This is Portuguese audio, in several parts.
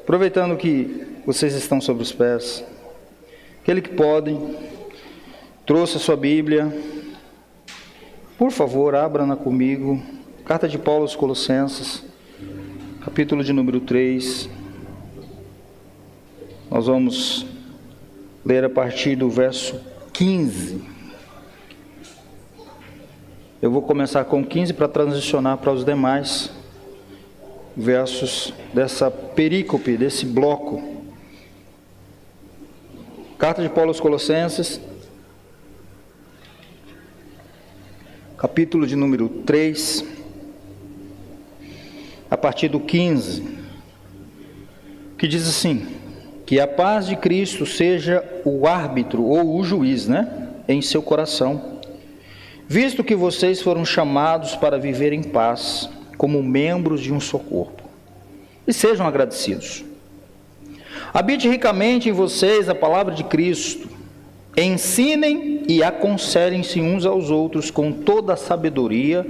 Aproveitando que vocês estão sobre os pés, aquele que pode, trouxe a sua Bíblia, por favor, abra-na comigo. Carta de Paulo aos Colossenses, capítulo de número 3. Nós vamos ler a partir do verso 15. Eu vou começar com 15 para transicionar para os demais versos dessa perícope, desse bloco. Carta de Paulo aos Colossenses, capítulo de número 3, a partir do 15, que diz assim: que a paz de Cristo seja o árbitro ou o juiz, em seu coração, visto que vocês foram chamados para viver em paz, como membros de um só corpo, e sejam agradecidos. Habite ricamente em vocês a palavra de Cristo, ensinem e aconselhem-se uns aos outros com toda a sabedoria,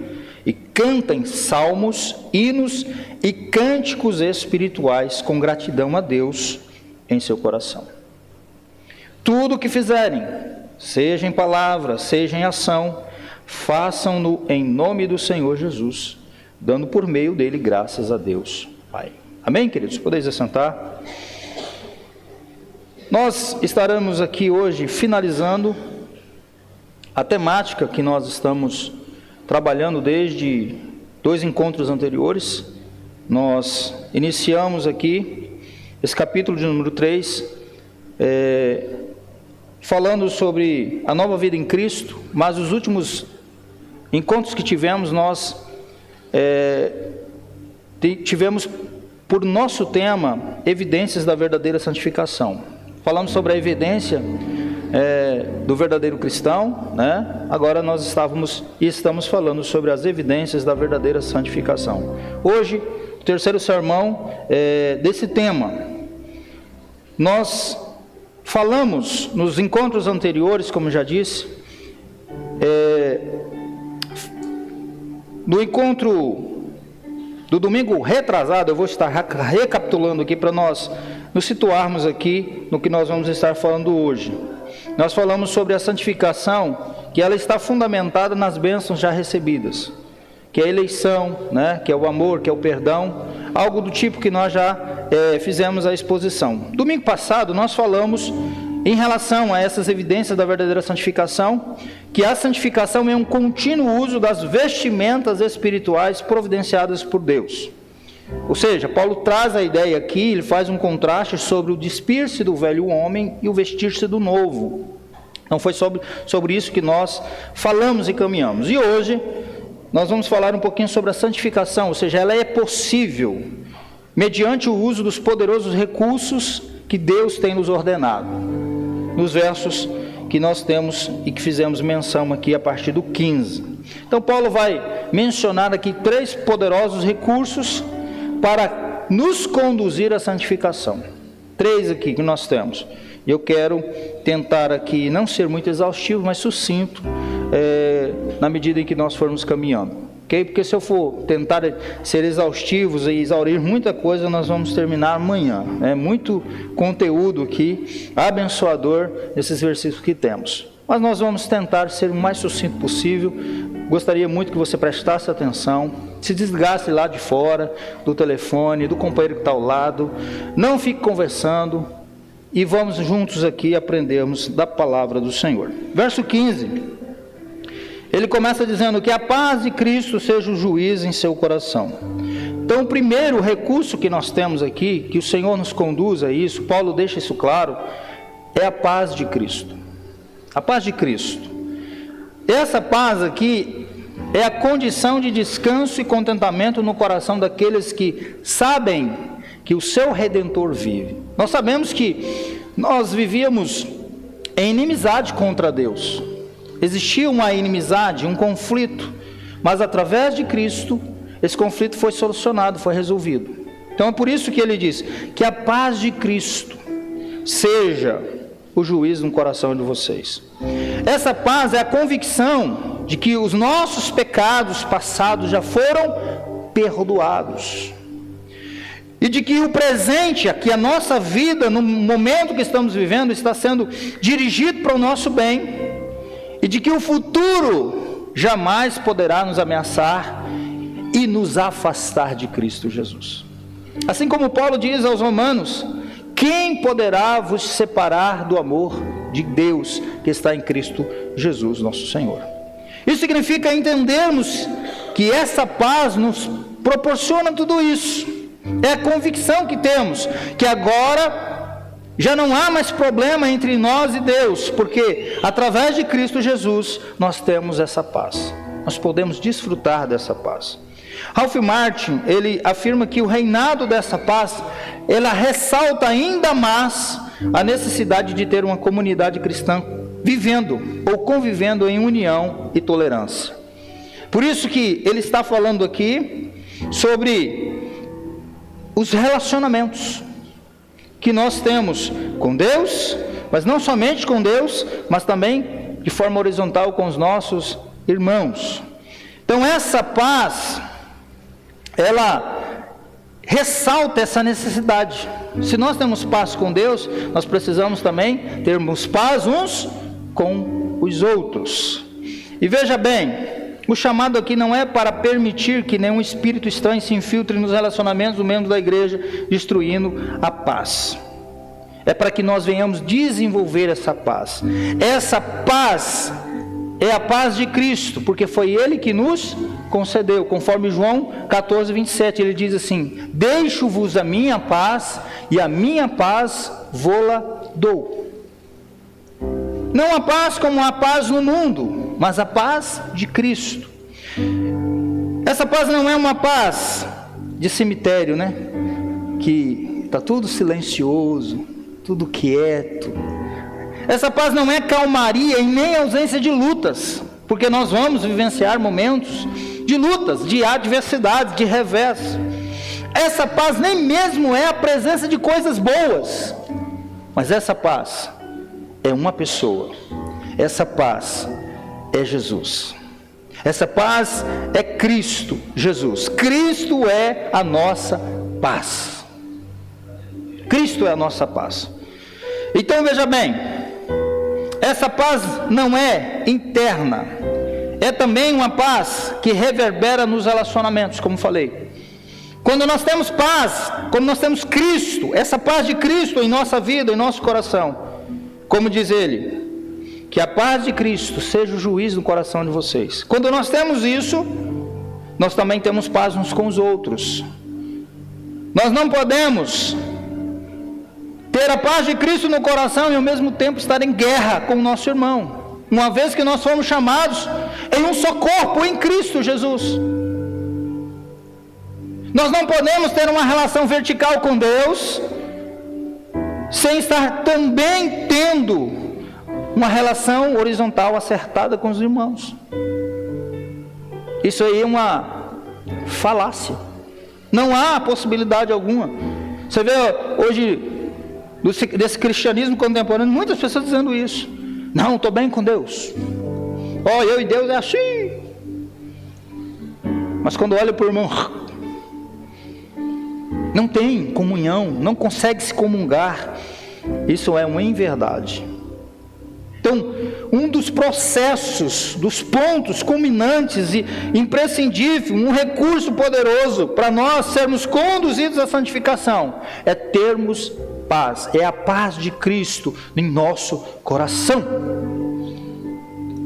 e cantem salmos, hinos e cânticos espirituais com gratidão a Deus em seu coração. Tudo o que fizerem, seja em palavra, seja em ação, façam-no em nome do Senhor Jesus, dando por meio dele graças a Deus Pai. Amém, queridos? Podeis assentar. Nós estaremos aqui hoje finalizando a temática que nós estamos trabalhando desde 2 encontros anteriores. Nós iniciamos aqui esse capítulo de número 3, falando sobre a nova vida em Cristo, mas os últimos encontros que tivemos, nós tivemos por nosso tema evidências da verdadeira santificação. Falamos sobre a evidência do verdadeiro cristão, Agora nós estamos falando sobre as evidências da verdadeira santificação. Hoje, o terceiro sermão desse tema. Nós falamos nos encontros anteriores, como já disse, no encontro do domingo retrasado, eu vou estar recapitulando aqui para nós nos situarmos aqui no que nós vamos estar falando hoje. Nós falamos sobre a santificação, que ela está fundamentada nas bênçãos já recebidas, que é a eleição, que é o amor, que é o perdão, algo do tipo que nós já fizemos a exposição. Domingo passado nós falamos em relação a essas evidências da verdadeira santificação, que a santificação é um contínuo uso das vestimentas espirituais providenciadas por Deus. Ou seja, Paulo traz a ideia aqui, ele faz um contraste sobre o despir-se do velho homem e o vestir-se do novo. Então foi sobre isso que nós falamos e caminhamos. E hoje nós vamos falar um pouquinho sobre a santificação, ou seja, ela é possível mediante o uso dos poderosos recursos que Deus tem nos ordenado, nos versos que nós temos e que fizemos menção aqui a partir do 15. Então Paulo vai mencionar aqui 3 poderosos recursos para nos conduzir à santificação. 3 aqui que nós temos. Eu quero tentar aqui não ser muito exaustivo, mas sucinto, na medida em que nós formos caminhando. Okay? Porque se eu for tentar ser exaustivos e exaurir muita coisa, nós vamos terminar amanhã. É muito conteúdo aqui, abençoador, nesses versículos que temos. Mas nós vamos tentar ser o mais sucinto possível. Gostaria muito que você prestasse atenção, se desligasse lá de fora, do telefone, do companheiro que está ao lado. Não fique conversando e vamos juntos aqui aprendermos da palavra do Senhor. Verso 15. Ele começa dizendo que a paz de Cristo seja o juiz em seu coração. Então, o primeiro recurso que nós temos aqui, que o Senhor nos conduz a isso, Paulo deixa isso claro, é a paz de Cristo. A paz de Cristo. Essa paz aqui é a condição de descanso e contentamento no coração daqueles que sabem que o seu Redentor vive. Nós sabemos que nós vivíamos em inimizade contra Deus. Existia uma inimizade, um conflito, mas através de Cristo, esse conflito foi solucionado, foi resolvido. Então é por isso que ele diz que a paz de Cristo seja o juiz no coração de vocês. Essa paz é a convicção de que os nossos pecados passados já foram perdoados. e de que o presente, aqui a nossa vida, no momento que estamos vivendo, está sendo dirigido para o nosso bem, e de que o futuro jamais poderá nos ameaçar e nos afastar de Cristo Jesus. Assim como Paulo diz aos Romanos: quem poderá vos separar do amor de Deus que está em Cristo Jesus, nosso Senhor? Isso significa entendermos que essa paz nos proporciona tudo isso. É a convicção que temos, que agora já não há mais problema entre nós e Deus, porque através de Cristo Jesus nós temos essa paz. Nós podemos desfrutar dessa paz. Ralph Martin, ele afirma que o reinado dessa paz, ela ressalta ainda mais a necessidade de ter uma comunidade cristã vivendo ou convivendo em união e tolerância. Por isso que ele está falando aqui sobre os relacionamentos que nós temos com Deus, mas não somente com Deus, mas também de forma horizontal com os nossos irmãos. Então essa paz, ela ressalta essa necessidade. Se nós temos paz com Deus, nós precisamos também termos paz uns com os outros. E veja bem, o chamado aqui não é para permitir que nenhum espírito estranho se infiltre nos relacionamentos dos membros da igreja, destruindo a paz. É para que nós venhamos desenvolver essa paz. Essa paz é a paz de Cristo, porque foi Ele que nos concedeu, conforme João 14, 27, ele diz assim: deixo-vos a minha paz, e a minha paz vô-la dou. Não a paz como a paz no mundo, mas a paz de Cristo. Essa paz não é uma paz de cemitério, né? Que está tudo silencioso, tudo quieto. Essa paz não é calmaria e nem ausência de lutas, porque nós vamos vivenciar momentos de lutas, de adversidades, de revés. Essa paz nem mesmo é a presença de coisas boas, mas essa paz é uma pessoa. Essa paz é Jesus. Essa paz é Cristo Jesus. Cristo é a nossa paz. Cristo é a nossa paz. Então veja bem, essa paz não é interna, é também uma paz que reverbera nos relacionamentos, como falei. Quando nós temos paz, quando nós temos Cristo, essa paz de Cristo em nossa vida, em nosso coração, como diz ele, que a paz de Cristo seja o juiz no coração de vocês. Quando nós temos isso, nós também temos paz uns com os outros. Nós não podemos ter a paz de Cristo no coração e ao mesmo tempo estar em guerra com o nosso irmão, uma vez que nós fomos chamados em um só corpo, em Cristo Jesus. Nós não podemos ter uma relação vertical com Deus sem estar também tendo uma relação horizontal acertada com os irmãos. Isso aí é uma falácia. Não há possibilidade alguma. Você vê hoje, desse cristianismo contemporâneo, muitas pessoas dizendo isso. Não, estou bem com Deus. Eu e Deus é assim. Mas quando olha para o irmão, não tem comunhão, não consegue se comungar. Isso é uma inverdade. Então, um dos processos, dos pontos culminantes e imprescindível, um recurso poderoso para nós sermos conduzidos à santificação, é termos paz, é a paz de Cristo em nosso coração.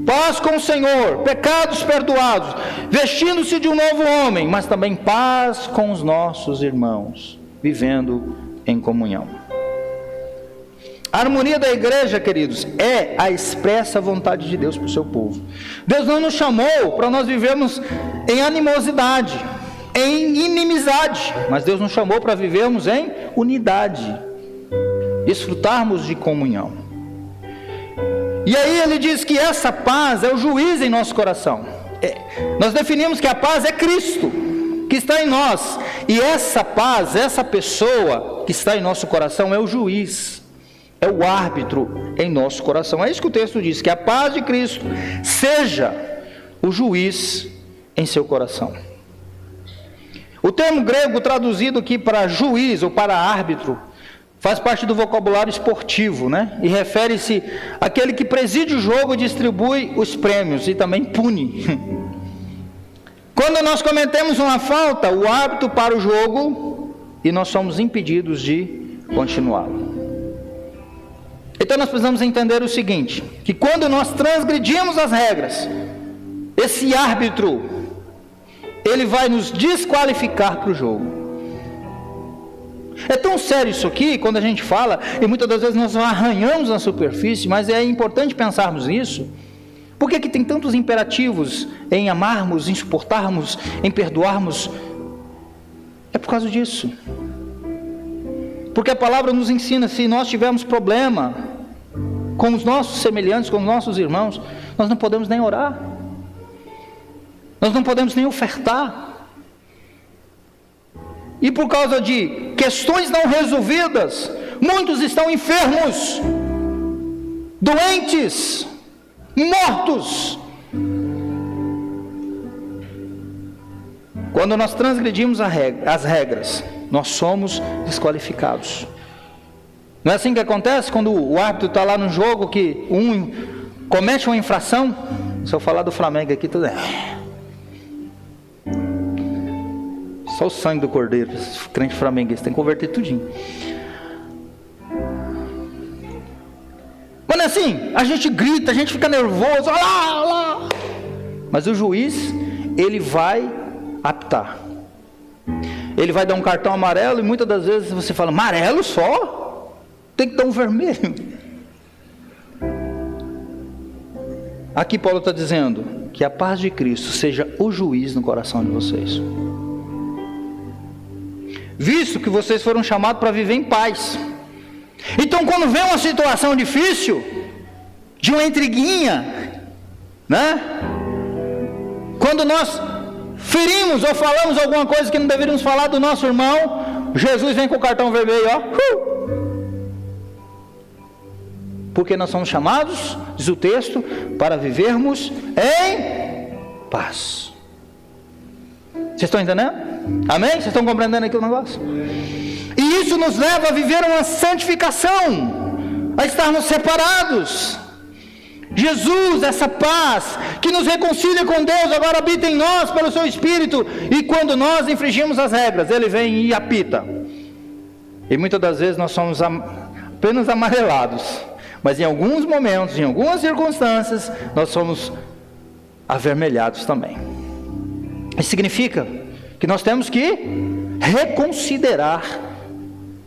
Paz com o Senhor, pecados perdoados, vestindo-se de um novo homem, mas também paz com os nossos irmãos, vivendo em comunhão. A harmonia da igreja, queridos, é a expressa vontade de Deus para o seu povo. Deus não nos chamou para nós vivermos em animosidade, em inimizade, mas Deus nos chamou para vivermos em unidade, desfrutarmos de comunhão. E aí ele diz que essa paz é o juiz em nosso coração. Nós definimos que a paz é Cristo, que está em nós. E essa paz, essa pessoa que está em nosso coração é o juiz, é o árbitro em nosso coração. É isso que o texto diz, que a paz de Cristo seja o juiz em seu coração. O termo grego traduzido aqui para juiz ou para árbitro faz parte do vocabulário esportivo, né? E refere-se àquele que preside o jogo, distribui os prêmios e também pune. Quando nós cometemos uma falta, o árbitro para o jogo e nós somos impedidos de continuá-lo. Então nós precisamos entender o seguinte, que quando nós transgredimos as regras, esse árbitro, ele vai nos desqualificar para o jogo. É tão sério isso aqui, quando a gente fala, e muitas das vezes nós arranhamos na superfície, mas é importante pensarmos nisso. Por que tem tantos imperativos em amarmos, em suportarmos, em perdoarmos? É por causa disso. Porque a palavra nos ensina, se nós tivermos problema com os nossos semelhantes, com os nossos irmãos, nós não podemos nem orar. Nós não podemos nem ofertar. E por causa de questões não resolvidas, muitos estão enfermos, doentes, mortos. Quando nós transgredimos as regras, nós somos desqualificados. Não é assim que acontece quando o árbitro está lá no jogo, que um comete uma infração? Se eu falar do Flamengo aqui, tudo só o sangue do cordeiro, crente flamenguista, tem que converter tudinho. Quando é assim, a gente grita, a gente fica nervoso, olha lá, olha lá. Mas o juiz, ele vai apitar. Ele vai dar um cartão amarelo e muitas das vezes você fala, amarelo só? Tem que dar um vermelho. Aqui Paulo está dizendo que a paz de Cristo seja o juiz no coração de vocês. Visto que vocês foram chamados para viver em paz. Então quando vem uma situação difícil, de uma intriguinha, né? Quando nós ferimos ou falamos alguma coisa que não deveríamos falar do nosso irmão, Jesus vem com o cartão vermelho, ó. Porque nós somos chamados, diz o texto, para vivermos em paz. Vocês estão entendendo? Amém? Vocês estão compreendendo aqui o negócio? E isso nos leva a viver uma santificação, a estarmos separados. Jesus, essa paz que nos reconcilia com Deus, agora habita em nós pelo seu Espírito. E quando nós infringimos as regras, Ele vem e apita. E muitas das vezes nós somos apenas amarelados. Mas em alguns momentos, em algumas circunstâncias, nós somos avermelhados também. Isso significa que nós temos que reconsiderar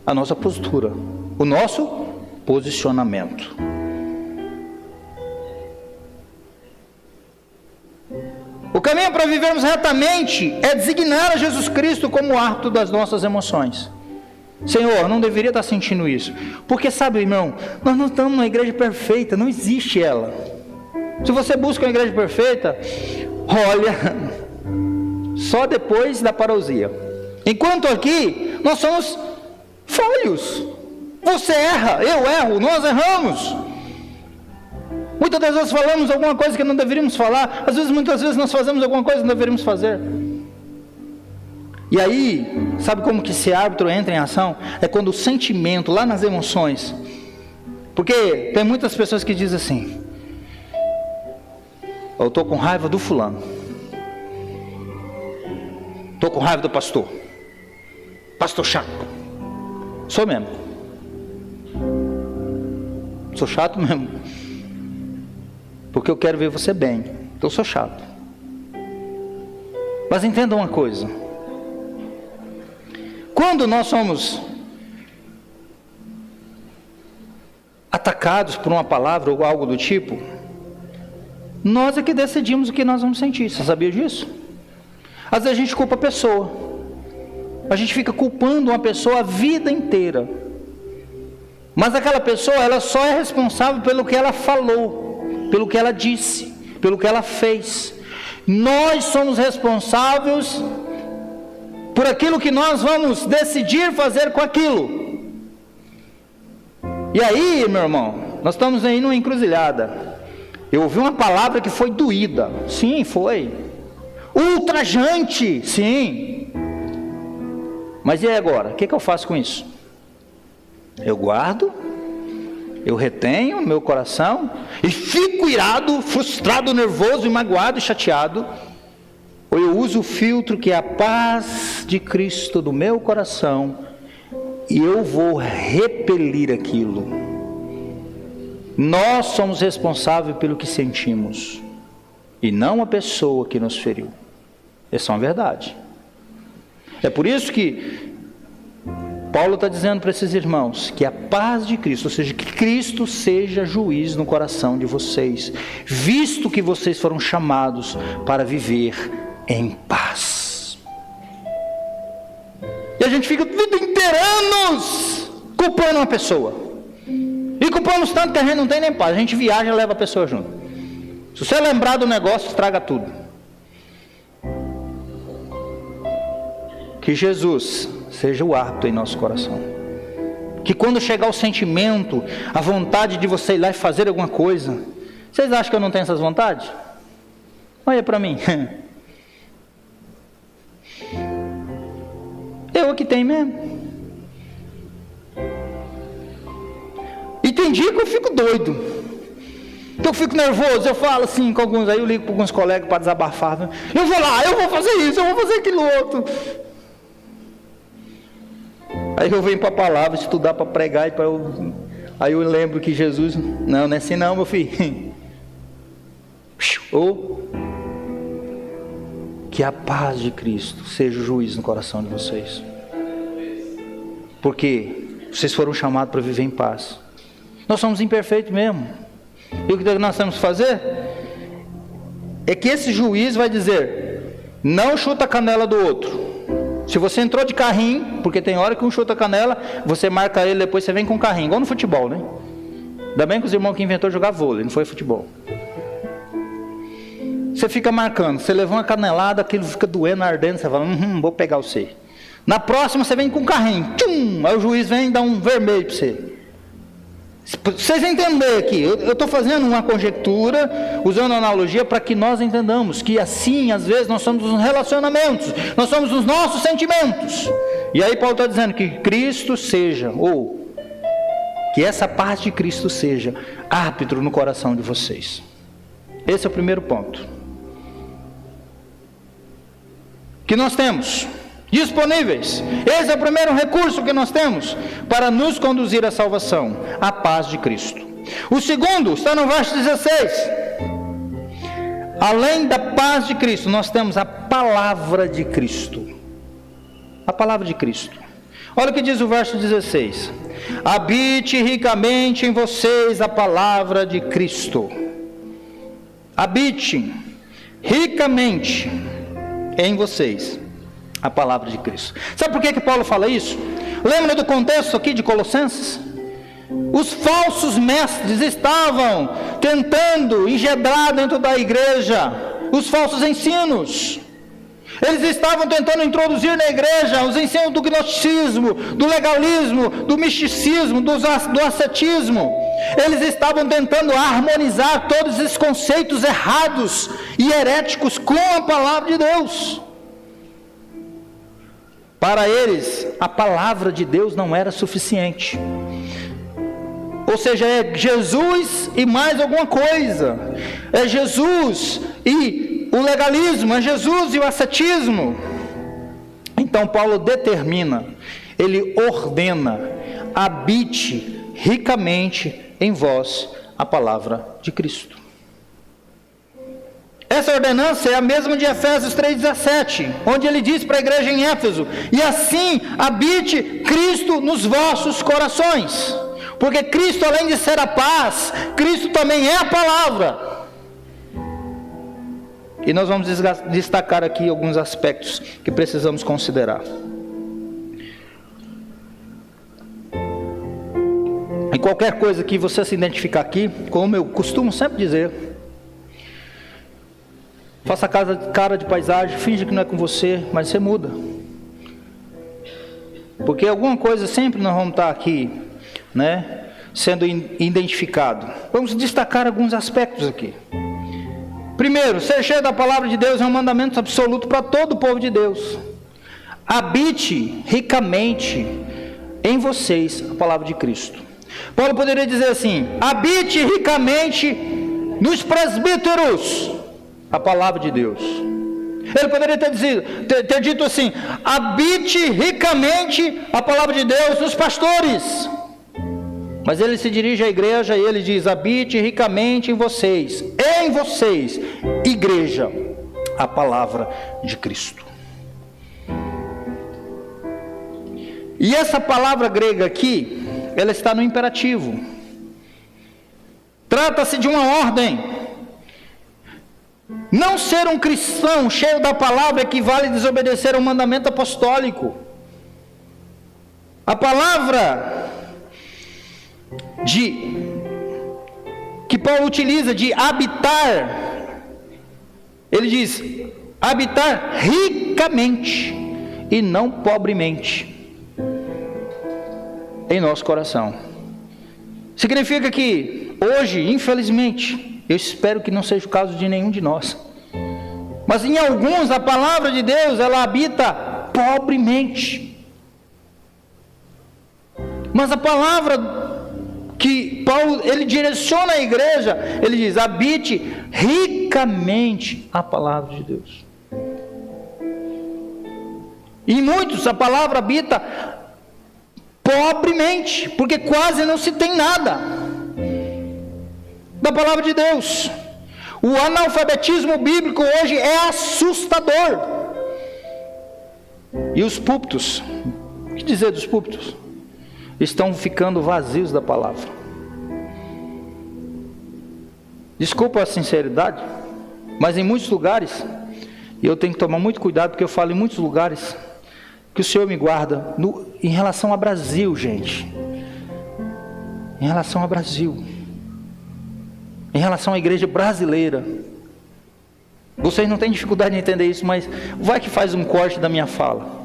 a nossa postura, o nosso posicionamento. O caminho para vivermos retamente é designar a Jesus Cristo como árbitro das nossas emoções. Senhor, não deveria estar sentindo isso. Porque sabe, irmão, nós não estamos numa igreja perfeita, não existe ela. Se você busca uma igreja perfeita, olha, só depois da parousia. Enquanto aqui, nós somos falhos. Você erra, eu erro, nós erramos. Muitas das vezes falamos alguma coisa que não deveríamos falar. Muitas vezes nós fazemos alguma coisa que não deveríamos fazer. E aí, sabe como que esse árbitro entra em ação? É quando o sentimento, lá nas emoções. Porque tem muitas pessoas que dizem assim, eu estou com raiva do fulano. Estou com raiva do pastor. Pastor chato. Sou mesmo. Sou chato mesmo. Porque eu quero ver você bem. Então eu sou chato. Mas entenda uma coisa. Quando nós somos atacados por uma palavra ou algo do tipo, nós é que decidimos o que nós vamos sentir. Você sabia disso? Às vezes a gente culpa a pessoa. A gente fica culpando uma pessoa a vida inteira. Mas aquela pessoa, ela só é responsável pelo que ela falou, pelo que ela disse, pelo que ela fez. Nós somos responsáveis por aquilo que nós vamos decidir fazer com aquilo. E aí, meu irmão, nós estamos aí numa encruzilhada. Eu ouvi uma palavra que foi doída. Sim, foi. Ultrajante, sim. Mas e agora? O que eu faço com isso? Eu guardo? Eu retenho no meu coração? E fico irado, frustrado, nervoso, magoado e chateado? Ou eu uso o filtro que é a paz de Cristo do meu coração e eu vou repelir aquilo? Nós somos responsáveis pelo que sentimos e não a pessoa que nos feriu. Essa é uma verdade. É por isso que Paulo está dizendo para esses irmãos que a paz de Cristo, ou seja, que Cristo seja juiz no coração de vocês, visto que vocês foram chamados para viver em paz. E a gente fica o vida inteira, anos, culpando uma pessoa. E culpamos tanto que a gente não tem nem paz. A gente viaja e leva a pessoa junto. Se você lembrar do negócio, estraga tudo. Que Jesus seja o árbitro em nosso coração. Que quando chegar o sentimento, a vontade de você ir lá e fazer alguma coisa, vocês acham que eu não tenho essas vontades? Olha para mim. Eu aqui tenho mesmo. E tem dia que eu fico doido. Que eu fico nervoso, eu falo assim com alguns, aí eu ligo para alguns colegas para desabafar. Eu vou lá, eu vou fazer isso, eu vou fazer aquilo outro. Aí eu venho para a palavra, estudar para pregar, aí eu lembro que Jesus, não é assim não, meu filho. Ou que a paz de Cristo seja o juiz no coração de vocês. Porque vocês foram chamados para viver em paz. Nós somos imperfeitos mesmo. E o que nós temos que fazer é que esse juiz vai dizer: não chuta a canela do outro. Se você entrou de carrinho, porque tem hora que um chuta a canela, você marca ele, depois você vem com o carrinho, igual no futebol, né? Ainda bem que os irmãos que inventou jogar vôlei, não foi futebol. Você fica marcando, você levou uma canelada, aquilo fica doendo, ardendo, você fala, vou pegar você. Na próxima você vem com o carrinho, tchum, aí o juiz vem e dá um vermelho para você. Vocês entenderem aqui, eu estou fazendo uma conjectura, usando a analogia para que nós entendamos que assim, às vezes, nós somos nos relacionamentos, nós somos nos nossos sentimentos. E aí Paulo está dizendo que Cristo seja, ou que essa paz de Cristo seja árbitro no coração de vocês. Esse é o primeiro ponto. Que nós temos disponíveis. Esse é o primeiro recurso que nós temos para nos conduzir à salvação, a paz de Cristo. O segundo está no verso 16. Além da paz de Cristo, nós temos a palavra de Cristo. A palavra de Cristo. Olha o que diz o verso 16. Habite ricamente em vocês a palavra de Cristo. Habite ricamente em vocês a palavra de Cristo. Sabe por que Paulo fala isso? Lembra do contexto aqui de Colossenses? Os falsos mestres estavam tentando engendrar dentro da igreja os falsos ensinos. Eles estavam tentando introduzir na igreja os ensinos do gnosticismo, do legalismo, do misticismo, do ascetismo. Eles estavam tentando harmonizar todos esses conceitos errados e heréticos com a palavra de Deus. Para eles, a palavra de Deus não era suficiente. Ou seja, é Jesus e mais alguma coisa. É Jesus e o legalismo, é Jesus e o ascetismo. Então Paulo determina, ele ordena: habite ricamente em vós a palavra de Cristo. Essa ordenança é a mesma de Efésios 3,17, onde ele diz para a igreja em Éfeso: e assim habite Cristo nos vossos corações. Porque Cristo, além de ser a paz, Cristo também é a palavra. E nós vamos destacar aqui alguns aspectos que precisamos considerar. E qualquer coisa que você se identificar aqui, como eu costumo sempre dizer, faça cara de paisagem, finge que não é com você, mas você muda. Porque alguma coisa sempre nós vamos estar aqui, sendo identificado. Vamos destacar alguns aspectos aqui. Primeiro, ser cheio da palavra de Deus é um mandamento absoluto para todo o povo de Deus. habite ricamente em vocês a palavra de Cristo. Paulo poderia dizer assim: habite ricamente nos presbíteros a palavra de Deus. Ele poderia ter dito assim: habite ricamente a palavra de Deus nos pastores. Mas ele se dirige à igreja e ele diz: habite ricamente em vocês, igreja, a palavra de Cristo. E essa palavra grega aqui, ela está no imperativo. Trata-se de uma ordem. Não ser um cristão cheio da palavra equivale a desobedecer ao mandamento apostólico. A palavra que Paulo utiliza de habitar, ele diz habitar ricamente e não pobremente em nosso coração. Significa que hoje, infelizmente, eu espero que não seja o caso de nenhum de nós, mas em alguns a palavra de Deus ela habita pobremente. Mas a palavra que Paulo ele direciona à igreja, ele diz: habite ricamente a palavra de Deus. E em muitos a palavra habita pobremente, porque quase não se tem nada da palavra de Deus. O analfabetismo bíblico hoje é assustador. E os púlpitos, o que dizer dos púlpitos? Estão ficando vazios da palavra. Desculpa a sinceridade, mas em muitos lugares, e eu tenho que tomar muito cuidado, porque eu falo em muitos lugares, que o Senhor me guarda, em relação ao Brasil, gente, em relação ao Brasil, em relação à igreja brasileira. Vocês não têm dificuldade de entender isso, mas vai que faz um corte da minha fala.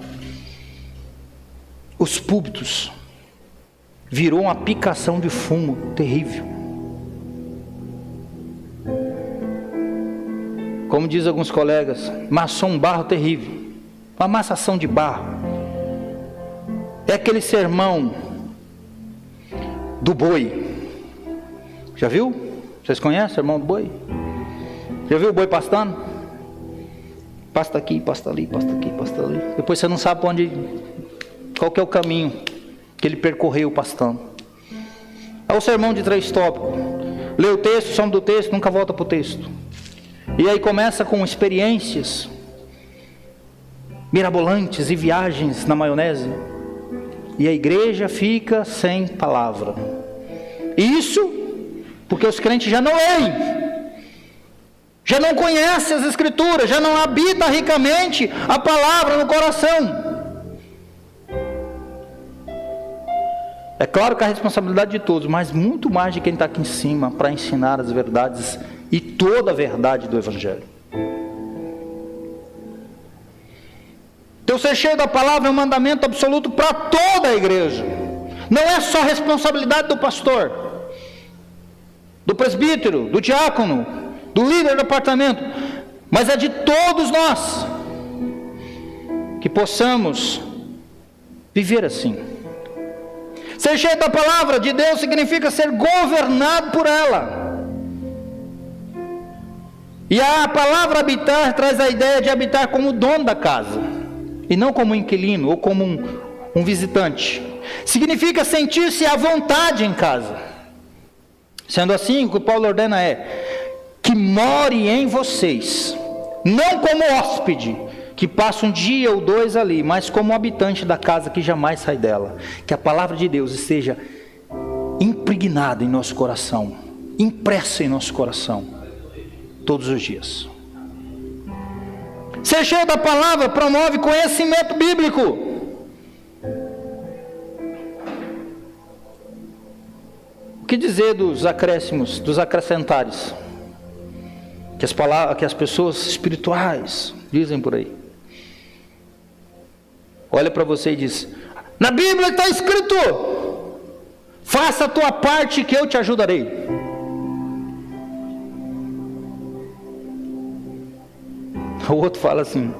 Os púlpitos virou uma picação de fumo terrível. Como diz alguns colegas, maçou um barro terrível, uma amassação de barro. É aquele sermão do boi. Já viu? Vocês conhecem o sermão do boi? Já viu o boi pastando? Pasta aqui, pasta ali, pasta aqui, pasta ali. Depois você não sabe qual que é o caminho que ele percorreu pastando. É o sermão de 3 tópicos. Lê o texto, some do texto, nunca volta para o texto. E aí começa com experiências mirabolantes e viagens na maionese. E a igreja fica sem palavra. Isso porque os crentes já não leem, já não conhecem as escrituras, já não habita ricamente a palavra no coração. É claro que a responsabilidade de todos, mas muito mais de quem está aqui em cima para ensinar as verdades e toda a verdade do Evangelho. Então ser cheio da palavra é um mandamento absoluto para toda a igreja. Não é só responsabilidade do pastor, do presbítero, do diácono, do líder do apartamento, mas é de todos nós que possamos viver assim. Ser cheio da palavra de Deus significa ser governado por ela. E a palavra habitar traz a ideia de habitar como dono da casa, e não como inquilino ou como um visitante. Significa sentir-se à vontade em casa. Sendo assim, o que Paulo ordena é que more em vocês, não como hóspede, que passa um dia ou 2 ali, mas como habitante da casa que jamais sai dela. Que a palavra de Deus esteja impregnada em nosso coração, impressa em nosso coração, todos os dias. Ser cheio da palavra promove conhecimento bíblico. O que dizer dos acréscimos, dos acrescentares? Que as pessoas espirituais dizem por aí. Olha para você e diz: na Bíblia está escrito: faça a tua parte que eu te ajudarei. O outro fala assim: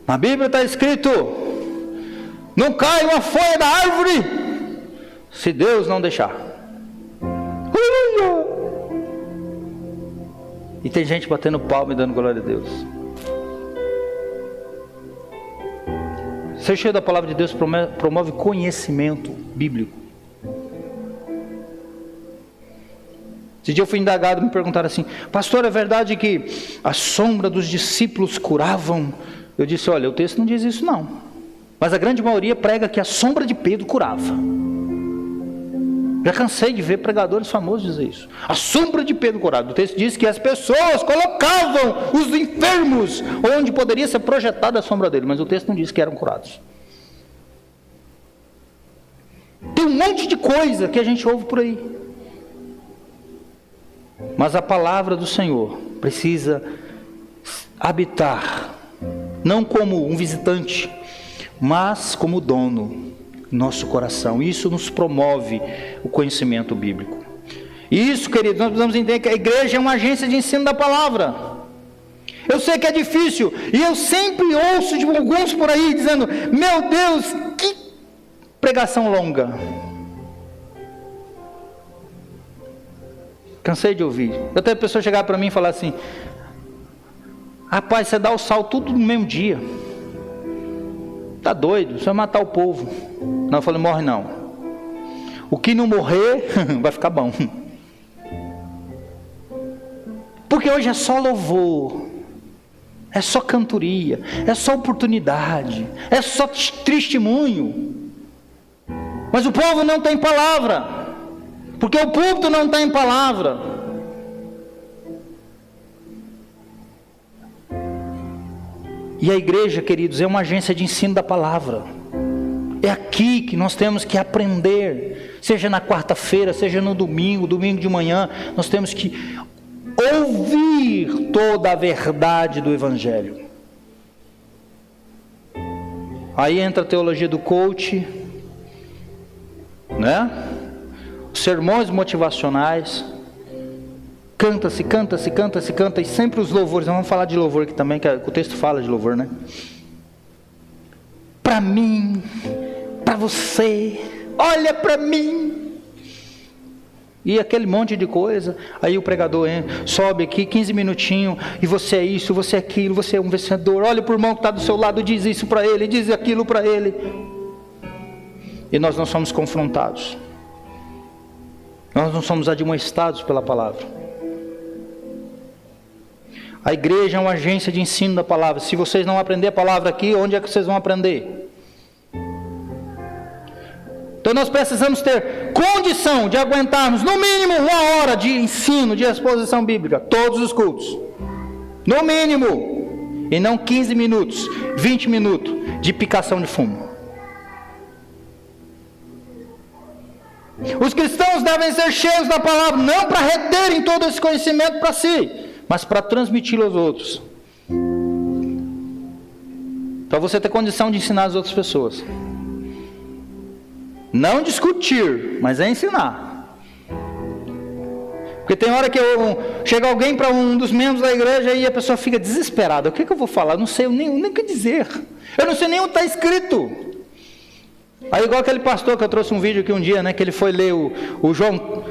Na Bíblia está escrito: não cai uma folha da árvore se Deus não deixar. Aleluia! E tem gente batendo palma e dando glória a Deus. Ser cheio da palavra de Deus promove conhecimento bíblico. Esse dia eu fui indagado, me perguntaram assim: pastor, é verdade que a sombra dos discípulos curavam? Eu disse: olha, o texto não diz isso não, mas a grande maioria prega que a sombra de Pedro curava. Já cansei de ver pregadores famosos dizer isso. A sombra de Pedro curava. O texto diz que as pessoas colocavam os enfermos onde poderia ser projetada a sombra dele, mas o texto não diz que eram curados. Tem um monte de coisa que a gente ouve por aí, mas a palavra do Senhor precisa habitar, não como um visitante, mas como dono em nosso coração. Isso nos promove o conhecimento bíblico. E isso, queridos, nós precisamos entender que a igreja é uma agência de ensino da palavra. Eu sei que é difícil, e eu sempre ouço de alguns por aí dizendo: meu Deus, que pregação longa. Cansei de ouvir. Eu tenho pessoa chegar para mim e falar assim: rapaz, você dá o sal tudo no mesmo dia. Está doido, você vai matar o povo. Não, eu falei: morre não. O que não morrer, vai ficar bom. Porque hoje é só louvor, é só cantoria, é só oportunidade, é só testemunho. Mas o povo não tem palavra, porque o púlpito não tem palavra. E a igreja, queridos, é uma agência de ensino da palavra. É aqui que nós temos que aprender, seja na quarta-feira, seja no domingo de manhã, nós temos que ouvir toda a verdade do Evangelho. Aí entra a teologia do coach, né? Sermões motivacionais. Canta-se, canta-se, canta-se, canta, e sempre os louvores. Nós vamos falar de louvor aqui também, que o texto fala de louvor, né? Para mim, para você, olha para mim. E aquele monte de coisa. Aí o pregador sobe aqui, 15 minutinhos, e você é isso, você é aquilo, você é um vencedor. Olha para o irmão que está do seu lado, diz isso para ele, diz aquilo para ele. E nós não somos confrontados. Nós não somos admoestados pela palavra. A igreja é uma agência de ensino da palavra. Se vocês não aprenderem a palavra aqui, onde é que vocês vão aprender? Então nós precisamos ter condição de aguentarmos no mínimo 1 hora de ensino, de exposição bíblica, todos os cultos. No mínimo. E não 15 minutos, 20 minutos de picação de fumo. Os cristãos devem ser cheios da palavra, não para reterem todo esse conhecimento para si, mas para transmiti-lo aos outros. Para você ter condição de ensinar as outras pessoas. Não discutir, mas é ensinar. Porque tem hora que chega alguém para um dos membros da igreja e a pessoa fica desesperada. O que eu vou falar? Eu não sei nem o que dizer. Eu não sei nem onde está escrito. Aí igual aquele pastor que eu trouxe um vídeo aqui um dia, né, que ele foi ler o João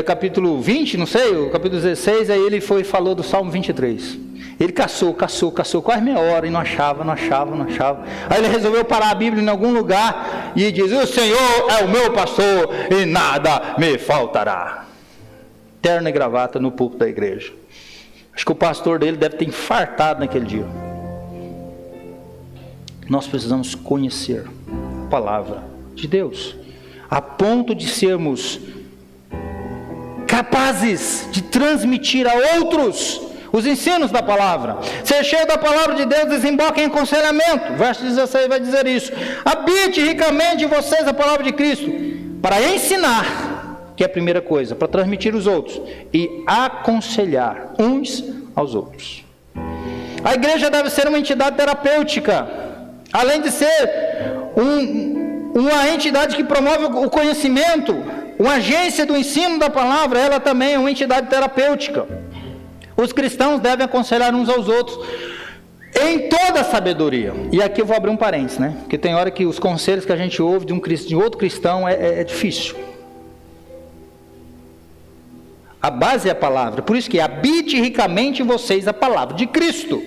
capítulo 20, não sei, o capítulo 16, aí ele falou do Salmo 23. Ele caçou quase meia hora e não achava. Aí ele resolveu parar a Bíblia em algum lugar e diz: o Senhor é o meu pastor e nada me faltará. Terno e gravata no púlpito da igreja. Acho que o pastor dele deve ter infartado naquele dia. Nós precisamos conhecer a palavra de Deus, a ponto de sermos capazes de transmitir a outros os ensinos da palavra. Ser cheio da palavra de Deus desemboca em aconselhamento. Verso 16 vai dizer isso: habite ricamente em vocês a palavra de Cristo, para ensinar, que é a primeira coisa, para transmitir os outros, e aconselhar uns aos outros. A igreja deve ser uma entidade terapêutica, além de ser uma entidade que promove o conhecimento, uma agência do ensino da palavra. Ela também é uma entidade terapêutica. Os cristãos devem aconselhar uns aos outros. em toda a sabedoria. E aqui eu vou abrir um parênteses, né? Porque tem hora que os conselhos que a gente ouve de outro cristão é difícil. A base é a palavra. Por isso que habite ricamente em vocês a palavra de Cristo.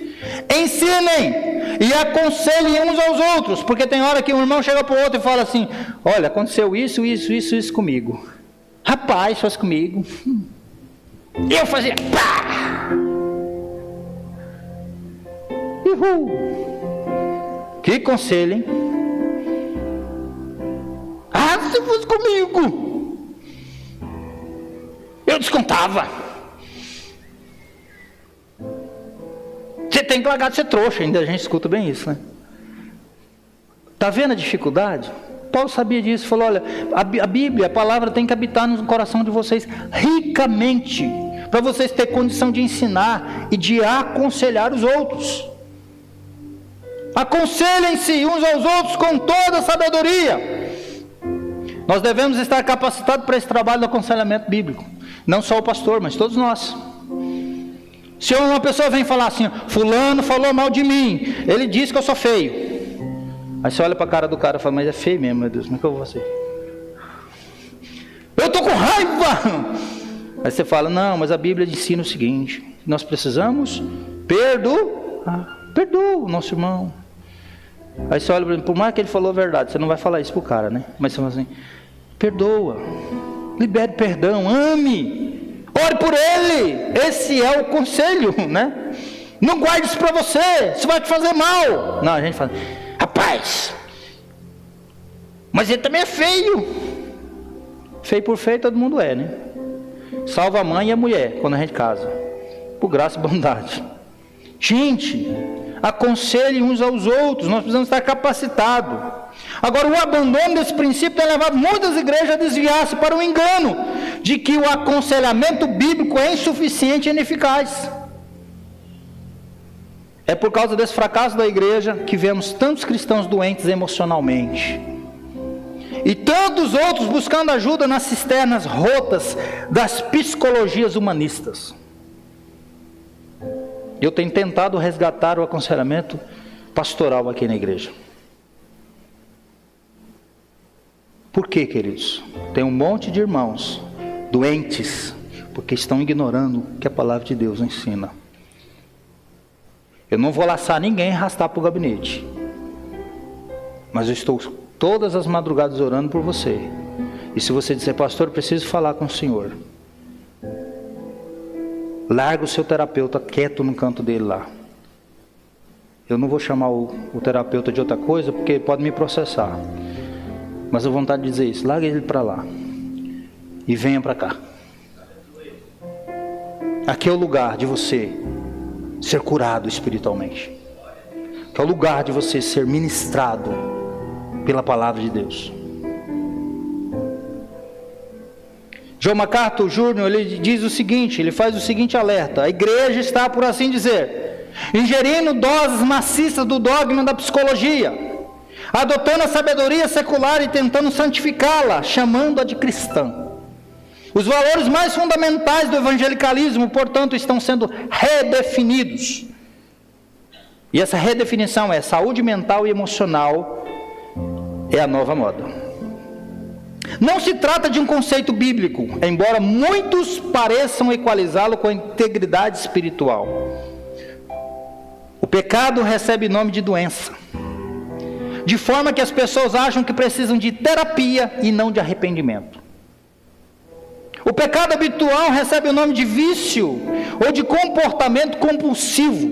Ensinem e aconselhem uns aos outros. Porque tem hora que um irmão chega para o outro e fala assim: olha, aconteceu isso comigo. Rapaz, faz comigo. Eu fazia pá! Uhul. Que conselho, hein? Ah, se fosse comigo, eu descontava. Você tem que largar de ser trouxa. Ainda a gente escuta bem isso, né? Está vendo a dificuldade? Paulo sabia disso, falou: olha, a Bíblia, a palavra tem que habitar no coração de vocês ricamente, para vocês terem condição de ensinar e de aconselhar os outros. Aconselhem-se uns aos outros com toda a sabedoria. Nós devemos estar capacitados para esse trabalho do aconselhamento bíblico. Não só o pastor, mas todos nós. Se uma pessoa vem falar assim: fulano falou mal de mim, ele disse que eu sou feio. Aí você olha para a cara do cara e fala: mas é feio mesmo, meu Deus, como é que eu vou ser? Eu estou com raiva. Aí você fala: não, mas a Bíblia ensina o seguinte: nós precisamos perdoa o nosso irmão. Aí você olha para ele: por mais que ele falou a verdade, você não vai falar isso para o cara, né? Mas você fala assim: perdoa, libere perdão, ame, ore por ele. Esse é o conselho, né? Não guarde isso para você, isso vai te fazer mal. Não, a gente fala: rapaz, mas ele também é feio. Feio por feio todo mundo é, né? Salva a mãe e a mulher quando a gente casa, por graça e bondade. Gente, aconselhe uns aos outros. Nós precisamos estar capacitados. Agora, o abandono desse princípio tem levado muitas igrejas a desviar-se para o engano de que o aconselhamento bíblico é insuficiente e ineficaz. É por causa desse fracasso da igreja que vemos tantos cristãos doentes emocionalmente e tantos outros buscando ajuda nas cisternas rotas das psicologias humanistas. Eu tenho tentado resgatar o aconselhamento pastoral aqui na igreja. Por quê, queridos? Tem um monte de irmãos doentes porque estão ignorando o que a palavra de Deus ensina. Eu não vou laçar ninguém e arrastar para o gabinete, mas eu estou todas as madrugadas orando por você. E se você disser: pastor, eu preciso falar com o senhor, larga o seu terapeuta quieto no canto dele lá. Eu não vou chamar o terapeuta de outra coisa, porque ele pode me processar. Mas eu vou vontade de dizer isso: larga ele para lá e venha para cá. Aqui é o lugar de você ser curado espiritualmente. Aqui é o lugar de você ser ministrado pela palavra de Deus. John MacArthur Jr., ele diz o seguinte, ele faz o seguinte alerta: a igreja está, por assim dizer, ingerindo doses maciças do dogma da psicologia, adotando a sabedoria secular e tentando santificá-la, chamando-a de cristã. Os valores mais fundamentais do evangelicalismo, portanto, estão sendo redefinidos. E essa redefinição é: saúde mental e emocional é a nova moda. Não se trata de um conceito bíblico, embora muitos pareçam equalizá-lo com a integridade espiritual. O pecado recebe nome de doença, de forma que as pessoas acham que precisam de terapia e não de arrependimento. O pecado habitual recebe o nome de vício ou de comportamento compulsivo,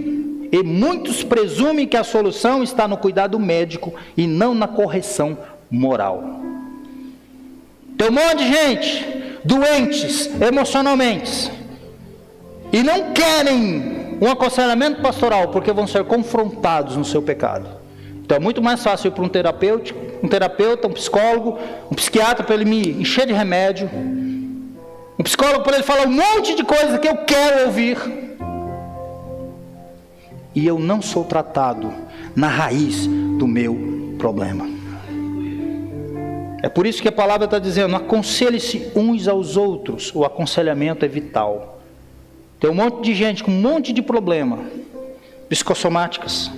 e muitos presumem que a solução está no cuidado médico e não na correção moral. Tem um monte de gente doentes emocionalmente e não querem um aconselhamento pastoral porque vão ser confrontados no seu pecado. Então é muito mais fácil ir para um terapeuta, um psicólogo, um psiquiatra para ele me encher de remédio, um psicólogo para ele falar um monte de coisa que eu quero ouvir, e eu não sou tratado na raiz do meu problema. É por isso que a palavra está dizendo: aconselhe-se uns aos outros. O aconselhamento é vital. Tem um monte de gente com um monte de problema, psicossomáticas,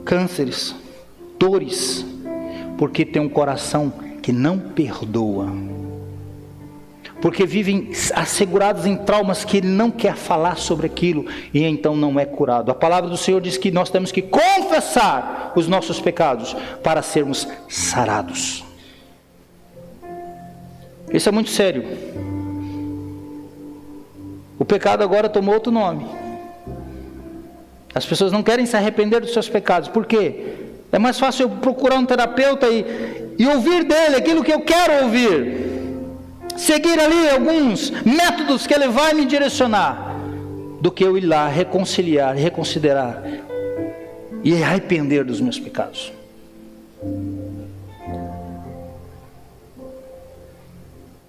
cânceres, dores, porque tem um coração que não perdoa, porque vivem assegurados em traumas que ele não quer falar sobre aquilo, e então não é curado. A palavra do Senhor diz que nós temos que confessar os nossos pecados para sermos sarados. Isso é muito sério. O pecado agora tomou outro nome. As pessoas não querem se arrepender dos seus pecados. Por quê? É mais fácil eu procurar um terapeuta e ouvir dele aquilo que eu quero ouvir. Seguir ali alguns métodos que ele vai me direcionar, do que eu ir lá reconciliar, reconsiderar e arrepender dos meus pecados.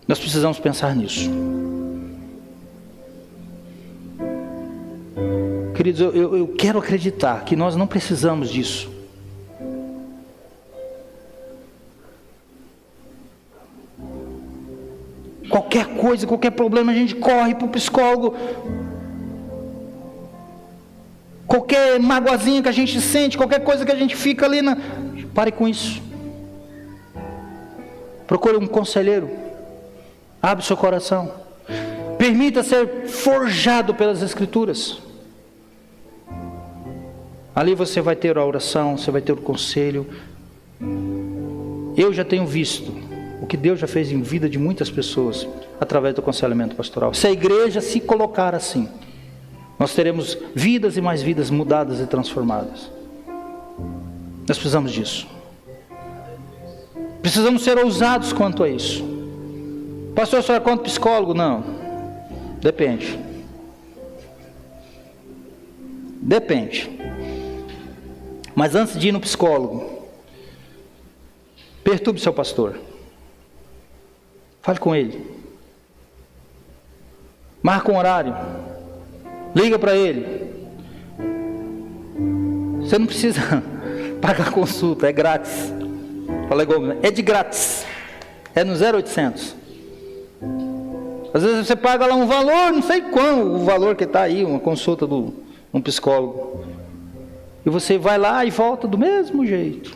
Nós precisamos pensar nisso. Queridos, eu quero acreditar que nós não precisamos disso. Qualquer coisa, qualquer problema, a gente corre para o psicólogo. Qualquer magoazinha que a gente sente, qualquer coisa que a gente fica ali pare com isso. Procure um conselheiro. Abre seu coração. Permita ser forjado pelas Escrituras. Ali você vai ter a oração, você vai ter o conselho. Eu já tenho visto o que Deus já fez em vida de muitas pessoas através do aconselhamento pastoral. Se a igreja se colocar assim, nós teremos vidas e mais vidas mudadas e transformadas. Nós precisamos disso. Precisamos ser ousados quanto a isso. Pastor, só é quanto psicólogo? Não. Depende. Depende. Mas antes de ir no psicólogo, perturbe seu pastor. Fale com ele. Marca um horário. Liga para ele. Você não precisa pagar consulta, é grátis. Fala igual, é de grátis. É no 0800. Às vezes você paga lá um valor, não sei qual o valor que está aí, uma consulta de um psicólogo. E você vai lá e volta do mesmo jeito.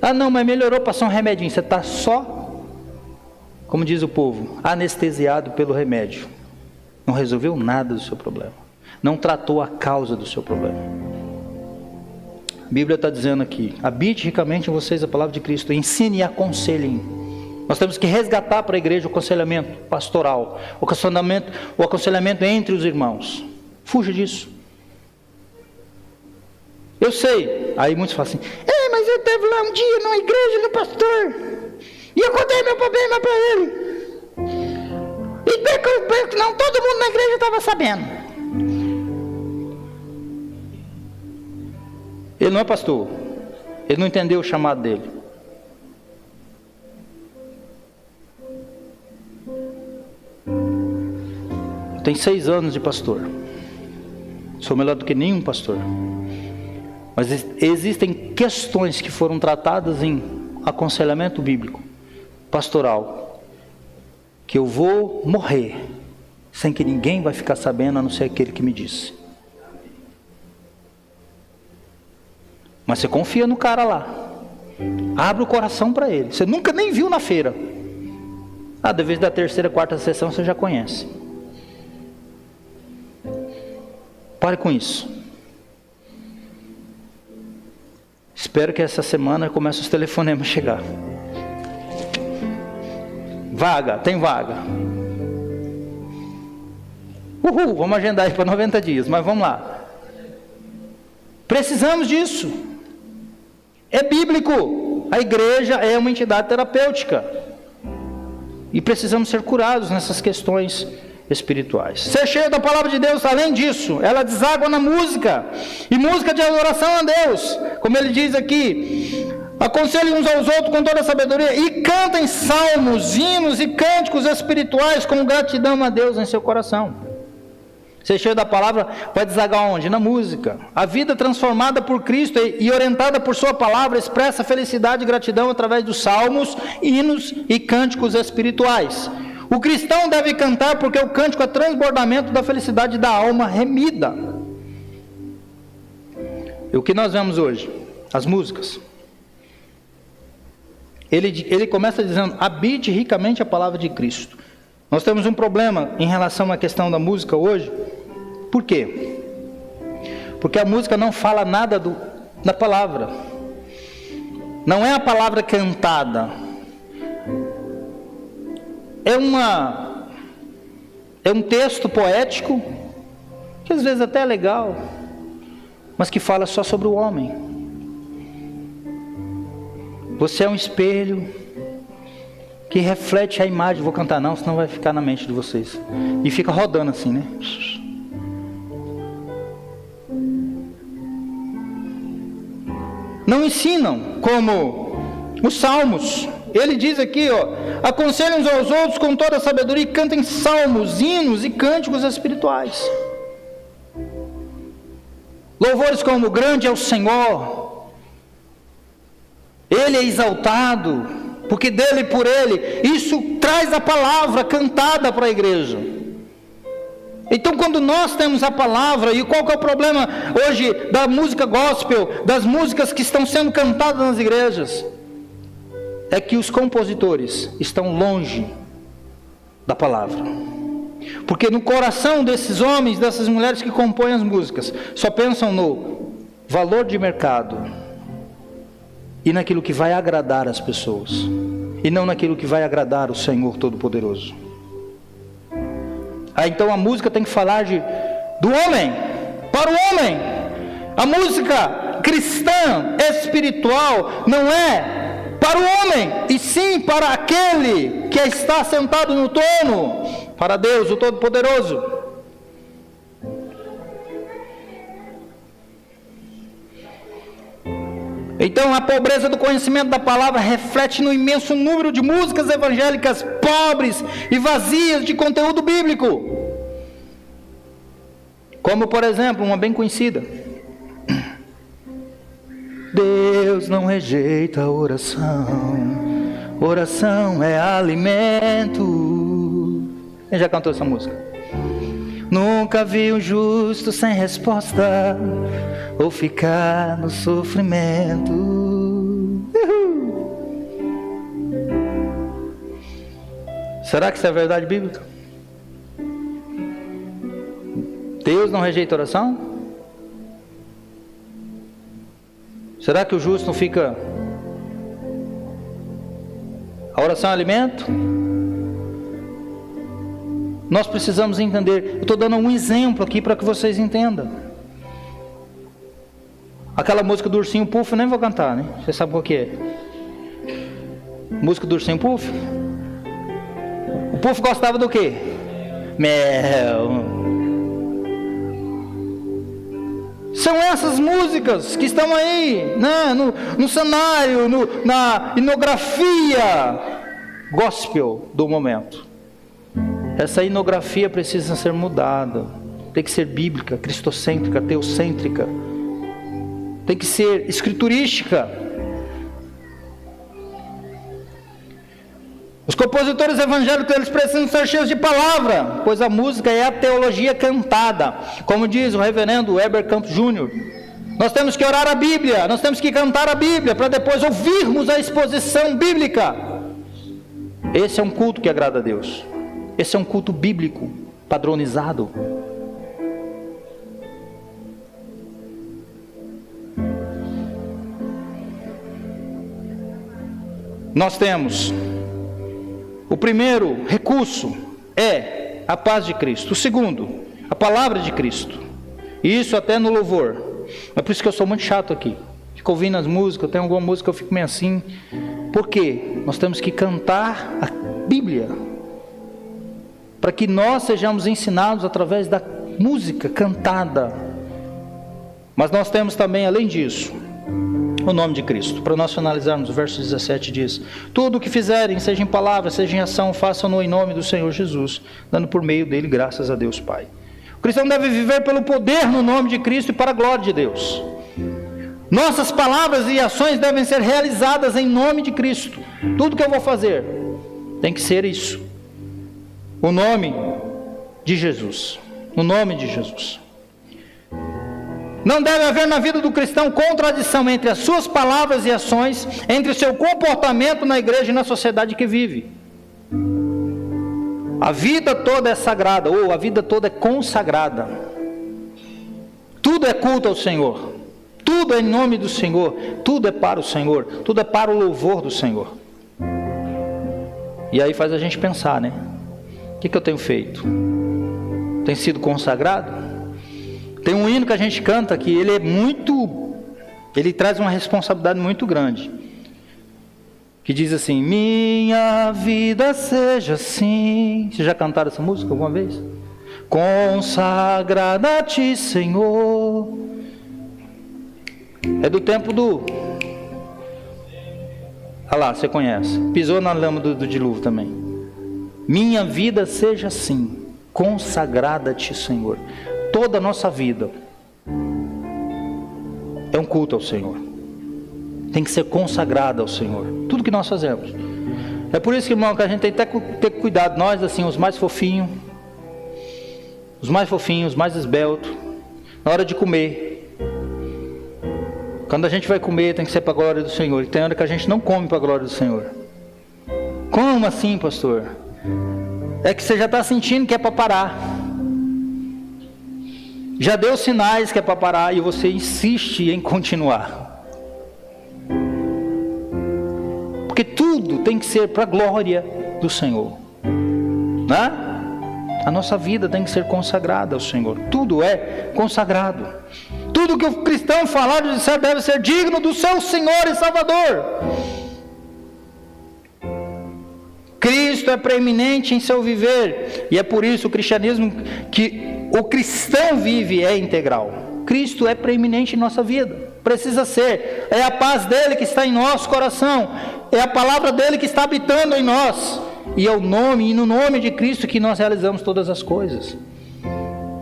Ah não, mas melhorou, passou um remedinho. Você está só, como diz o povo, anestesiado pelo remédio. Não resolveu nada do seu problema. Não tratou a causa do seu problema. A Bíblia está dizendo aqui: habite ricamente em vocês a palavra de Cristo, ensine e aconselhem. Nós temos que resgatar para a igreja o aconselhamento pastoral, o aconselhamento entre os irmãos. Fuja disso. Eu sei. Aí muitos falam assim: mas eu esteve lá um dia numa igreja do pastor e eu contei meu problema para ele. E não, todo mundo na igreja estava sabendo. Ele não é pastor. Ele não entendeu o chamado dele. Eu tenho 6 anos de pastor. Sou melhor do que nenhum pastor. Mas existem questões que foram tratadas em aconselhamento bíblico, pastoral, que eu vou morrer sem que ninguém vai ficar sabendo, a não ser aquele que me disse. Mas você confia no cara lá. Abre o coração para ele. Você nunca nem viu na feira. Depois da 3ª, 4ª sessão você já conhece. Pare com isso. Espero que essa semana comece os telefonemas a chegar. Vaga, tem vaga. Uhul, vamos agendar aí para 90 dias, mas vamos lá. Precisamos disso. É bíblico. A igreja é uma entidade terapêutica. E precisamos ser curados nessas questões espirituais. Ser cheio da palavra de Deus, além disso, ela deságua na música, e música de adoração a Deus, como ele diz aqui: aconselhem uns aos outros com toda a sabedoria, e cantem salmos, hinos e cânticos espirituais com gratidão a Deus em seu coração. Ser cheio da palavra vai desagar onde? Na música. A vida transformada por Cristo e orientada por sua palavra expressa felicidade e gratidão através dos salmos, hinos e cânticos espirituais. O cristão deve cantar porque o cântico é transbordamento da felicidade da alma remida. E o que nós vemos hoje? As músicas. Ele começa dizendo: habite ricamente a palavra de Cristo. Nós temos um problema em relação à questão da música hoje. Por quê? Porque a música não fala nada da palavra. Não é a palavra cantada. É um texto poético, que às vezes até é legal, mas que fala só sobre o homem. Você é um espelho que reflete a imagem. Vou cantar não, senão vai ficar na mente de vocês. E fica rodando assim, né? Não ensinam como os salmos. Ele diz aqui, aconselhem uns aos outros com toda a sabedoria e cantem salmos, hinos e cânticos espirituais. Louvores como: grande é o Senhor, Ele é exaltado, porque dele e por Ele. Isso traz a palavra cantada para a igreja. Então, quando nós temos a palavra, e qual que é o problema hoje da música gospel, das músicas que estão sendo cantadas nas igrejas? É que os compositores estão longe da palavra. Porque no coração desses homens, dessas mulheres que compõem as músicas, só pensam no valor de mercado e naquilo que vai agradar as pessoas, e não naquilo que vai agradar o Senhor Todo-Poderoso. Então a música tem que falar do homem, para o homem. A música cristã, espiritual, não é para o homem, e sim para aquele que está sentado no trono, para Deus, o Todo-Poderoso. Então a pobreza do conhecimento da palavra reflete no imenso número de músicas evangélicas pobres e vazias de conteúdo bíblico. Como, por exemplo, uma bem conhecida: Deus não rejeita a oração, oração é alimento. Quem já cantou essa música? Nunca vi um justo sem resposta, ou ficar no sofrimento. Será que isso é verdade bíblica? Deus não rejeita a oração? Será que o justo não fica... A oração é alimento? Nós precisamos entender. Eu estou dando um exemplo aqui para que vocês entendam. Aquela música do Ursinho Puff, eu nem vou cantar, né? Você sabe qual que é? Música do Ursinho Puff? O Puff gostava do quê? Mel. São essas músicas que estão aí, né? no cenário, na etnografia gospel do momento. Essa etnografia precisa ser mudada. Tem que ser bíblica, cristocêntrica, teocêntrica. Tem que ser escriturística. Os compositores evangélicos, eles precisam ser cheios de palavra, pois a música é a teologia cantada. Como diz o reverendo Heber Campos Jr., nós temos que orar a Bíblia, nós temos que cantar a Bíblia, para depois ouvirmos a exposição bíblica. Esse é um culto que agrada a Deus. Esse é um culto bíblico, padronizado. Nós temos... O primeiro recurso é a paz de Cristo. O segundo, a palavra de Cristo. E isso até no louvor. É por isso que eu sou muito chato aqui. Fico ouvindo as músicas, tem alguma música eu fico meio assim. Por quê? Nós temos que cantar a Bíblia. Para que nós sejamos ensinados através da música cantada. Mas nós temos também, além disso, o nome de Cristo. Para nós finalizarmos, o verso 17 diz: tudo o que fizerem, seja em palavra, seja em ação, façam-no em nome do Senhor Jesus, dando por meio dele graças a Deus Pai. O cristão deve viver pelo poder no nome de Cristo e para a glória de Deus. Nossas palavras e ações devem ser realizadas em nome de Cristo. Tudo que eu vou fazer tem que ser isso. o nome de Jesus. O nome de Jesus. Não deve haver na vida do cristão contradição entre as suas palavras e ações, entre o seu comportamento na igreja e na sociedade que vive. A vida toda é sagrada, ou a vida toda é consagrada. Tudo é culto ao Senhor. Tudo é em nome do Senhor. Tudo é para o Senhor. Tudo é para o louvor do Senhor. E aí faz a gente pensar, né? O que eu tenho feito? Tem sido consagrado? Tem um hino que a gente canta que ele traz uma responsabilidade muito grande. Que diz assim: minha vida seja assim. Vocês já cantaram essa música alguma vez? Consagrada a ti, Senhor. É do tempo do... Ah lá, você conhece. Pisou na lama do dilúvio também. Minha vida seja assim, consagrada a ti, Senhor. Toda a nossa vida é um culto ao Senhor. Tem que ser consagrada ao Senhor. Tudo que nós fazemos. É por isso, irmão, que a gente tem que ter cuidado. Nós, assim, os mais fofinhos, os mais esbeltos, na hora de comer. Quando a gente vai comer, tem que ser para a glória do Senhor. E tem hora que a gente não come para a glória do Senhor. Como assim, pastor? É que você já está sentindo que é para parar. Já deu sinais que é para parar e você insiste em continuar. Porque tudo tem que ser para a glória do Senhor. Né? A nossa vida tem que ser consagrada ao Senhor. Tudo é consagrado. Tudo que o cristão falar e disser deve ser digno do seu Senhor e Salvador. Cristo é preeminente em seu viver. E é por isso o cristianismo que o cristão vive é integral. Cristo é preeminente em nossa vida. Precisa ser. É a paz dele que está em nosso coração. É a palavra dele que está habitando em nós. E é o nome, e no nome de Cristo que nós realizamos todas as coisas.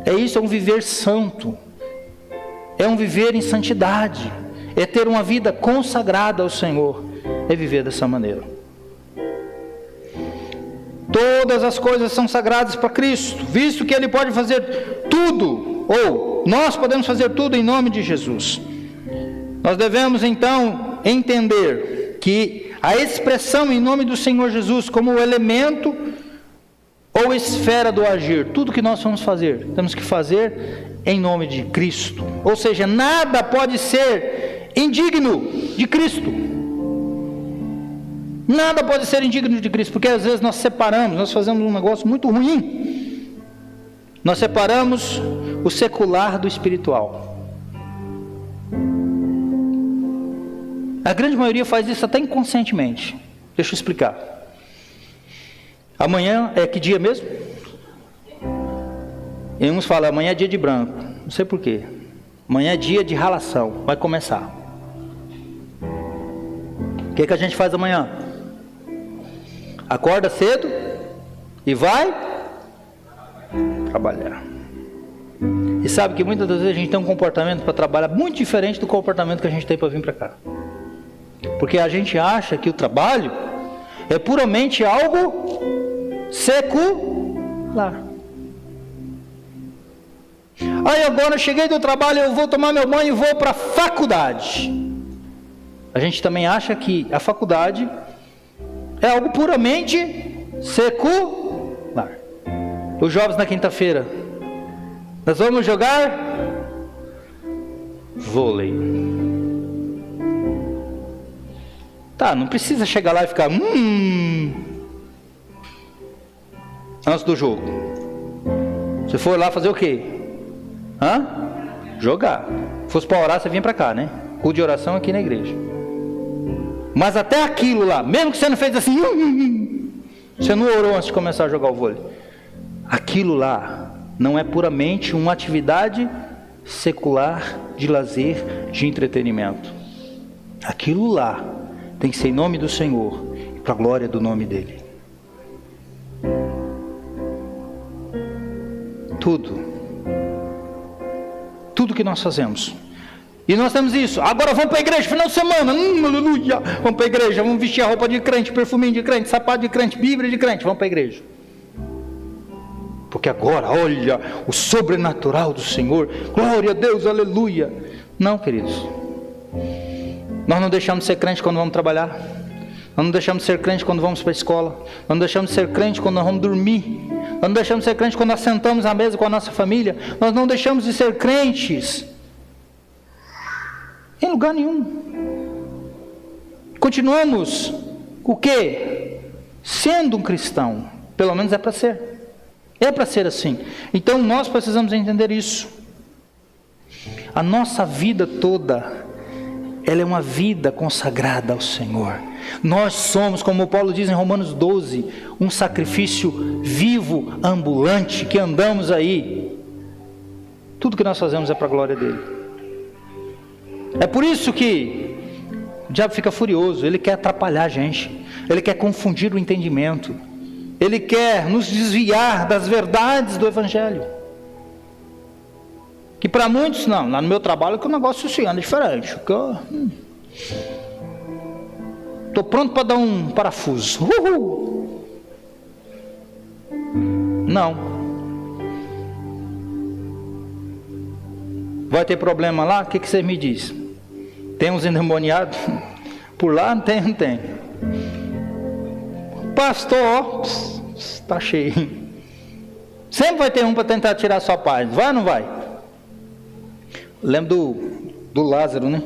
É isso, é um viver santo. É um viver em santidade. É ter uma vida consagrada ao Senhor. É viver dessa maneira. Todas as coisas são sagradas para Cristo, visto que Ele pode fazer tudo, ou nós podemos fazer tudo em nome de Jesus. Nós devemos então entender que a expressão em nome do Senhor Jesus como o elemento ou esfera do agir, tudo que nós vamos fazer, temos que fazer em nome de Cristo. Ou seja, nada pode ser indigno de Cristo. Nada pode ser indigno de Cristo, porque às vezes nós separamos, nós fazemos um negócio muito ruim. Nós separamos o secular do espiritual. A grande maioria faz isso até inconscientemente. Deixa eu explicar. Amanhã é que dia mesmo? E uns falam, amanhã é dia de branco. Não sei porquê. Amanhã é dia de ralação. Vai começar. O que a gente faz amanhã? Acorda cedo e vai trabalhar. E sabe que muitas das vezes a gente tem um comportamento para trabalhar muito diferente do comportamento que a gente tem para vir para cá. Porque a gente acha que o trabalho é puramente algo secular. Aí agora eu cheguei do trabalho, eu vou tomar meu banho e vou para a faculdade. A gente também acha que a faculdade é algo puramente secular. Os jovens na quinta-feira, nós vamos jogar vôlei. Tá, não precisa chegar lá e ficar antes do jogo. Você for lá fazer o quê? Jogar. Se fosse para orar, você vinha para cá, né? Culto de oração aqui na igreja. Mas até aquilo lá, mesmo que você não fez assim, você não orou antes de começar a jogar o vôlei. Aquilo lá não é puramente uma atividade secular de lazer, de entretenimento. Aquilo lá tem que ser em nome do Senhor e para a glória do nome dele. Tudo que nós fazemos. E nós temos isso. Agora vamos para a igreja, final de semana. Aleluia. Vamos para a igreja, vamos vestir a roupa de crente, perfuminho de crente, sapato de crente, Bíblia de crente. Vamos para a igreja. porque agora, olha, o sobrenatural do Senhor, glória a Deus, aleluia. Não, queridos, nós não deixamos de ser crente quando vamos trabalhar, nós não deixamos de ser crente quando vamos para a escola, nós não deixamos de ser crente quando nós vamos dormir, nós não deixamos de ser crente quando nós sentamos à mesa com a nossa família, nós não deixamos de ser crentes em lugar nenhum. Continuamos o quê? Sendo um cristão, pelo menos é para ser assim. Então nós precisamos entender isso. A nossa vida toda, ela é uma vida consagrada ao Senhor. Nós somos, como Paulo diz em Romanos 12, um sacrifício vivo, ambulante, que andamos aí. Tudo que nós fazemos é para a glória dele. É por isso que o diabo fica furioso, ele quer atrapalhar a gente, ele quer confundir o entendimento, ele quer nos desviar das verdades do Evangelho. Que para muitos, não, lá no meu trabalho que o negócio assim, é diferente. Estou pronto para dar um parafuso. Uhul. Não. Vai ter problema lá? O que você me diz? Tem uns endemoniados? Por lá não tem, não tem. Pastor, está cheio. Sempre vai ter um para tentar tirar a sua paz. Vai ou não vai? Lembro do Lázaro, né?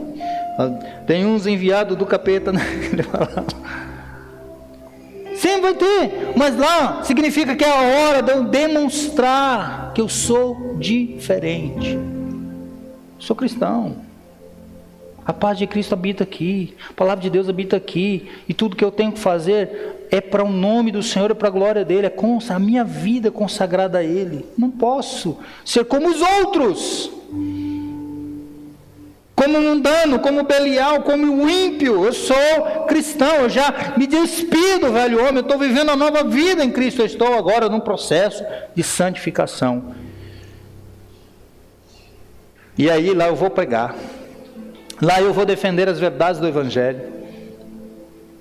Tem uns enviados do capeta, né? Sempre vai ter. Mas lá significa que é a hora de eu demonstrar que eu sou diferente. Sou cristão. A paz de Cristo habita aqui, a palavra de Deus habita aqui, e tudo que eu tenho que fazer é para o nome do Senhor e para a glória dele, é a minha vida consagrada a Ele. Não posso ser como os outros, como mundano, como Belial, como o ímpio. Eu sou cristão, eu já me despido, velho homem, eu estou vivendo a nova vida em Cristo, eu estou agora num processo de santificação. E aí lá eu vou pregar. Lá eu vou defender as verdades do Evangelho.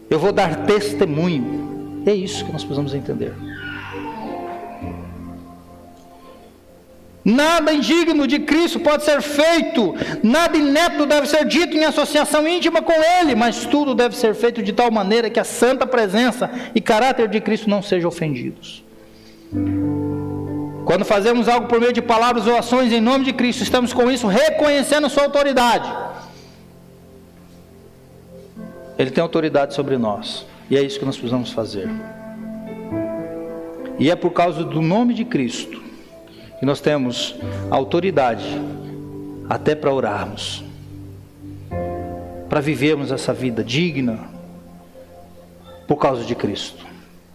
Eu vou dar testemunho. É isso que nós precisamos entender. Nada indigno de Cristo pode ser feito. Nada ineto deve ser dito em associação íntima com Ele. Mas tudo deve ser feito de tal maneira que a santa presença e caráter de Cristo não sejam ofendidos. Quando fazemos algo por meio de palavras ou ações em nome de Cristo, estamos com isso reconhecendo sua autoridade. Ele tem autoridade sobre nós, e é isso que nós precisamos fazer. E é por causa do nome de Cristo que nós temos autoridade até para orarmos, para vivermos essa vida digna, por causa de Cristo.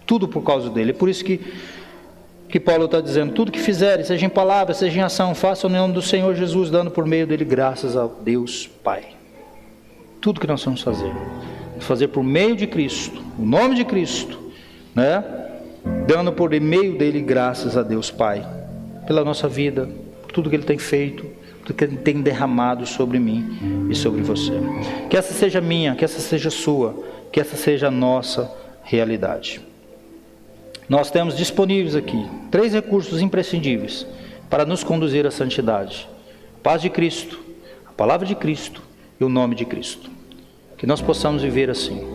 Tudo por causa dele. É por isso que Paulo está dizendo: tudo que fizerem, seja em palavra, seja em ação, façam no nome do Senhor Jesus, dando por meio dele graças a Deus Pai. Tudo que nós vamos fazer por meio de Cristo, o nome de Cristo, né? Dando por meio dele graças a Deus Pai, pela nossa vida, por tudo que ele tem feito, tudo que ele tem derramado sobre mim e sobre você. Que essa seja minha, que essa seja sua, que essa seja a nossa realidade. Nós temos disponíveis aqui 3 recursos imprescindíveis para nos conduzir à santidade: a paz de Cristo, a palavra de Cristo e o nome de Cristo. Que nós possamos viver assim,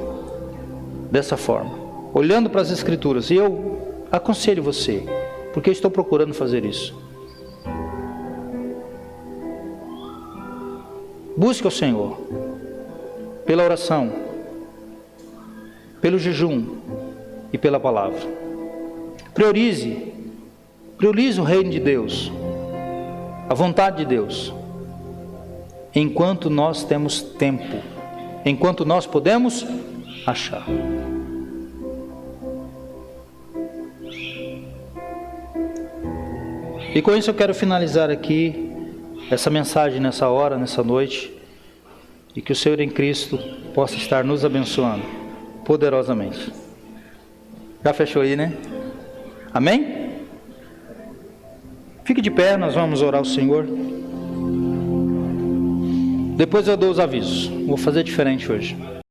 dessa forma, olhando para as Escrituras. E eu aconselho você, porque eu estou procurando fazer isso. Busque o Senhor pela oração, pelo jejum e pela palavra. Priorize o reino de Deus, a vontade de Deus, enquanto nós temos tempo, enquanto nós podemos achar. E com isso eu quero finalizar aqui essa mensagem nessa hora, nessa noite, e que o Senhor em Cristo possa estar nos abençoando poderosamente. Já fechou aí, né? Amém? Fique de pé, nós vamos orar ao Senhor. Depois eu dou os avisos. Vou fazer diferente hoje.